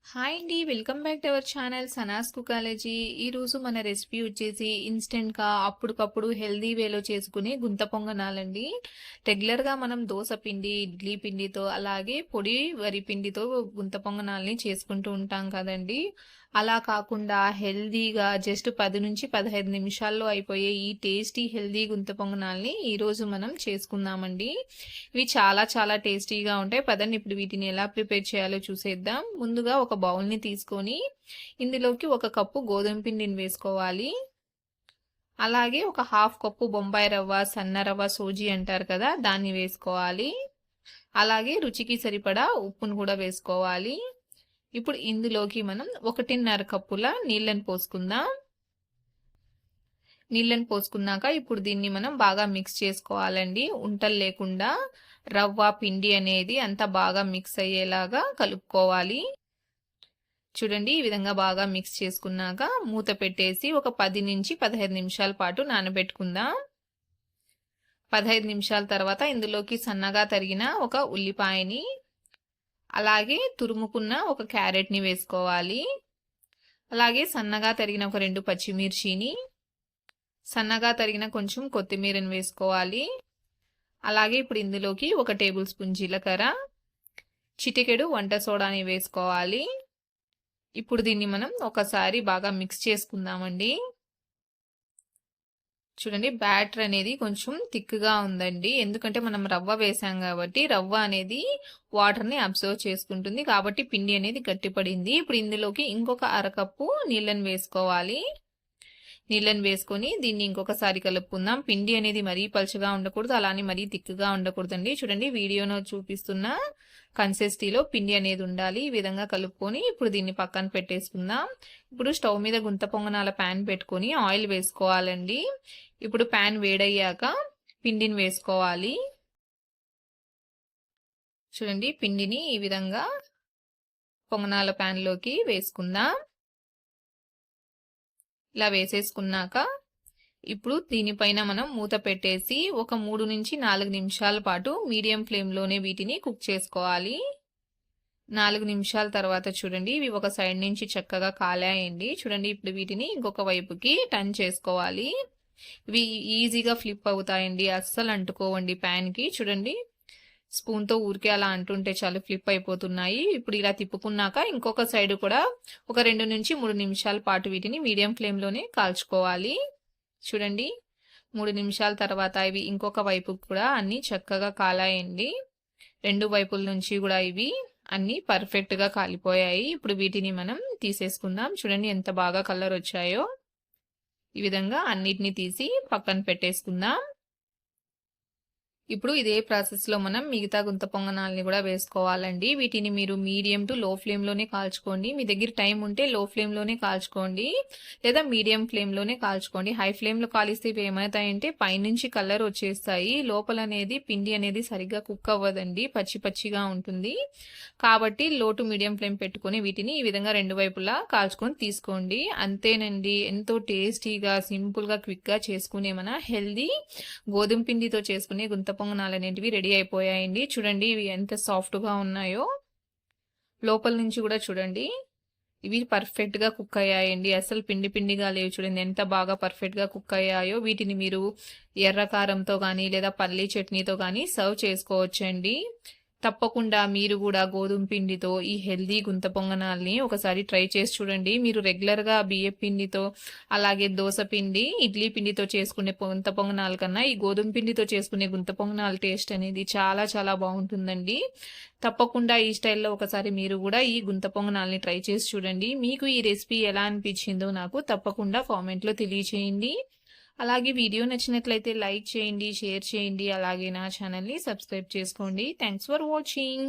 Hi అండి. Welcome back to our channel Sanas కుకాలజీ. ఈరోజు మన రెసిపీ వచ్చేసి ఇన్స్టెంట్‌గా అప్పటికప్పుడు హెల్తీ వేలో చేసుకునే గుంత పొంగనాలండి. రెగ్యులర్‌గా మనం దోస పిండి, ఇడ్లీ పిండితో అలాగే పొడి వరి పిండితో గుంత పొంగనాల్ని చేసుకుంటూ ఉంటాం కదండీ. అలా కాకుండా హెల్తీగా జస్ట్ 10-15 నిమిషాల్లో అయిపోయే ఈ టేస్టీ హెల్తీ గుంత పొంగనాల్ని ఈరోజు మనం చేసుకుందామండి. ఇవి చాలా చాలా టేస్టీగా ఉంటాయి. పదండి ఇప్పుడు వీటిని ఎలా ప్రిపేర్ చేయాలో చూసేద్దాం. ముందుగా ఒక బౌల్‌ని తీసుకొని ఇందులోకి 1 కప్పు గోధుమ పిండిని వేసుకోవాలి. అలాగే ఒక హాఫ్ కప్పు బొంబాయి రవ్వ, సన్న రవ్వ, సోజీ అంటారు కదా, దాన్ని వేసుకోవాలి. అలాగే రుచికి సరిపడా ఉప్పును కూడా వేసుకోవాలి. ఇప్పుడు ఇందులోకి మనం 1.5 కప్పుల నీళ్ళని పోసుకుందాం. నీళ్ళని పోసుకున్నాక ఇప్పుడు దీన్ని మనం బాగా మిక్స్ చేసుకోవాలండి. ఉంటలు లేకుండా రవ్వ పిండి అనేది అంతా బాగా మిక్స్ అయ్యేలాగా కలుపుకోవాలి. చూడండి, ఈ విధంగా బాగా మిక్స్ చేసుకున్నాక మూత పెట్టేసి ఒక 10-15 నిమిషాల పాటు నానబెట్టుకుందాం. 15 నిమిషాల తర్వాత ఇందులోకి సన్నగా తరిగిన ఒక ఉల్లిపాయని, అలాగే తురుముకున్న ఒక క్యారెట్ని వేసుకోవాలి. అలాగే సన్నగా తరిగిన ఒక 2 పచ్చిమిర్చిని, సన్నగా తరిగిన కొంచెం కొత్తిమీరని వేసుకోవాలి. అలాగే ఇప్పుడు ఇందులోకి 1 టేబుల్ స్పూన్ జీలకర్ర, చిటికెడు వంట సోడాని వేసుకోవాలి. ఇప్పుడు దీన్ని మనం ఒకసారి బాగా మిక్స్ చేసుకుందామండి. చూడండి, బ్యాటర్ అనేది కొంచెం థిక్గా ఉందండి. ఎందుకంటే మనం రవ్వ వేసాం కాబట్టి రవ్వ అనేది వాటర్ని అబ్జర్వ్ చేసుకుంటుంది, కాబట్టి పిండి అనేది గట్టిపడింది. ఇప్పుడు ఇందులోకి ఇంకొక అరకప్పు నీళ్ళని వేసుకోవాలి. నీళ్ళని వేసుకొని దీన్ని ఇంకొకసారి కలుపుకుందాం. పిండి అనేది మరీ పలుచగా ఉండకూడదు, అలానే మరీ థిక్గా ఉండకూడదండి. చూడండి, వీడియోలో చూపిస్తున్న కన్సిస్టెన్సీలో పిండి అనేది ఉండాలి. ఈ విధంగా కలుపుకొని ఇప్పుడు దీన్ని పక్కన పెట్టేసుకుందాం. ఇప్పుడు స్టవ్ మీద గుంత పొంగనాల ప్యాన్ పెట్టుకొని ఆయిల్ వేసుకోవాలండి. ఇప్పుడు ప్యాన్ వేడయ్యాక పిండిని వేసుకోవాలి. చూడండి, పిండిని ఈ విధంగా పొంగనాల ప్యాన్లోకి వేసుకుందాం. ఇలా వేసేసుకున్నాక ఇప్పుడు దీనిపైన మనం మూత పెట్టేసి ఒక 3-4 నిమిషాల పాటు మీడియం ఫ్లేమ్లోనే వీటిని కుక్ చేసుకోవాలి. 4 నిమిషాల తర్వాత చూడండి, ఇవి ఒక సైడ్ నుంచి చక్కగా కాలాయండి. చూడండి, ఇప్పుడు వీటిని ఇంకొక వైపుకి టర్న్ చేసుకోవాలి. ఇవి ఈజీగా ఫ్లిప్ అవుతాయండి, అస్సలు అంటుకోవండి ప్యాన్కి. చూడండి, స్పూన్తో ఊరికే అలా అంటుంటే చాలు ఫ్లిప్ అయిపోతున్నాయి. ఇప్పుడు ఇలా తిప్పుకున్నాక ఇంకొక సైడ్ కూడా ఒక 2-3 నిమిషాల పాటు వీటిని మీడియం ఫ్లేమ్లోనే కాల్చుకోవాలి. చూడండి, 3 నిమిషాల తర్వాత ఇవి ఇంకొక వైపు కూడా అన్ని చక్కగా కాలాయండి. 2 వైపుల నుంచి కూడా ఇవి అన్ని పర్ఫెక్ట్గా కాలిపోయాయి. ఇప్పుడు వీటిని మనం తీసేసుకుందాం. చూడండి ఎంత బాగా కలర్ వచ్చాయో. ఈ విధంగా అన్నిటిని తీసి పక్కన పెట్టేసుకుందాం. ఇప్పుడు ఇదే ప్రాసెస్లో మనం మిగతా గుంత పొంగనాలని కూడా వేసుకోవాలండి. వీటిని మీరు మీడియం టు లో ఫ్లేమ్లోనే కాల్చుకోండి. మీ దగ్గర టైం ఉంటే లో ఫ్లేమ్లోనే కాల్చుకోండి, లేదా మీడియం ఫ్లేమ్లోనే కాల్చుకోండి. హై ఫ్లేమ్లో కాలిస్తే ఇవి ఏమవుతాయంటే పైనుంచి కలర్ వచ్చేస్తాయి, లోపల అనేది పిండి అనేది సరిగ్గా కుక్ అవ్వదండి, పచ్చి పచ్చిగా ఉంటుంది. కాబట్టి లో టు మీడియం ఫ్లేమ్ పెట్టుకొని వీటిని ఈ విధంగా 2 వైపులా కాల్చుకొని తీసుకోండి. అంతేనండి, ఎంతో టేస్టీగా సింపుల్గా క్విక్గా చేసుకునే మన హెల్దీ గోధుమ పిండితో చేసుకునే గుంత పొంగనాలు అనేటివి రెడీ అయిపోయాయండి. చూడండి, ఇవి ఎంత సాఫ్ట్గా ఉన్నాయో. లోపల నుంచి కూడా చూడండి, ఇవి పర్ఫెక్ట్గా కుక్ అయ్యాయండి, అసలు పిండి పిండిగా లేవు. చూడండి ఎంత బాగా పర్ఫెక్ట్గా కుక్ అయ్యాయో. వీటిని మీరు ఎర్ర కారంతో కానీ లేదా పల్లీ చట్నీతో కానీ సర్వ్ చేసుకోవచ్చండి. తప్పకుండా మీరు కూడా గోధుమ పిండితో ఈ హెల్దీ గుంత పొంగనాల్ని ఒకసారి ట్రై చేసి చూడండి. మీరు రెగ్యులర్గా బియ్య పిండితో అలాగే దోస పిండి, ఇడ్లీ పిండితో చేసుకునే గుంత పొంగనాల కన్నా ఈ గోధుమ పిండితో చేసుకునే గుంత పొంగనాల టేస్ట్ అనేది చాలా చాలా బాగుంటుందండి. తప్పకుండా ఈ స్టైల్లో ఒకసారి మీరు కూడా ఈ గుంత పొంగనాల్ని ట్రై చేసి చూడండి. మీకు ఈ రెసిపీ ఎలా అనిపించిందో నాకు తప్పకుండా కామెంట్లో తెలియచేయండి. అలాగే వీడియో నచ్చినట్లయితే లైక్ చేయండి, షేర్ చేయండి, అలాగే నా ఛానల్ని సబ్స్క్రైబ్ చేసుకోండి. Thanks for watching.